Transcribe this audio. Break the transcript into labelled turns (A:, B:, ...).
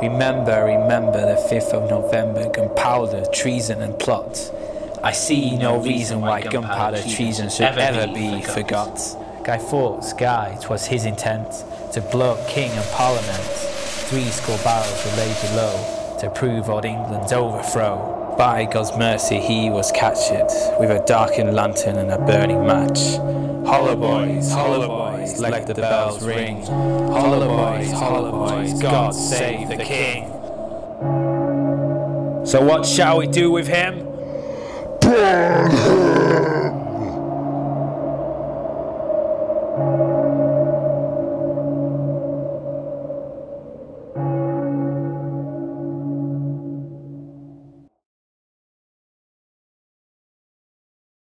A: Remember the 5th of November, gunpowder, treason and plot. I see no reason why gunpowder treason should ever be forgot. Guy Fawkes, Guy, 'twas his intent to blow up king and parliament. 70 barrels were laid below to prove old England's overthrow. By God's mercy he was captured with a darkened lantern and a burning match. Holla boys, let the bells ring. Holla boys, God save the king. So what shall we do with him?
B: Burn him!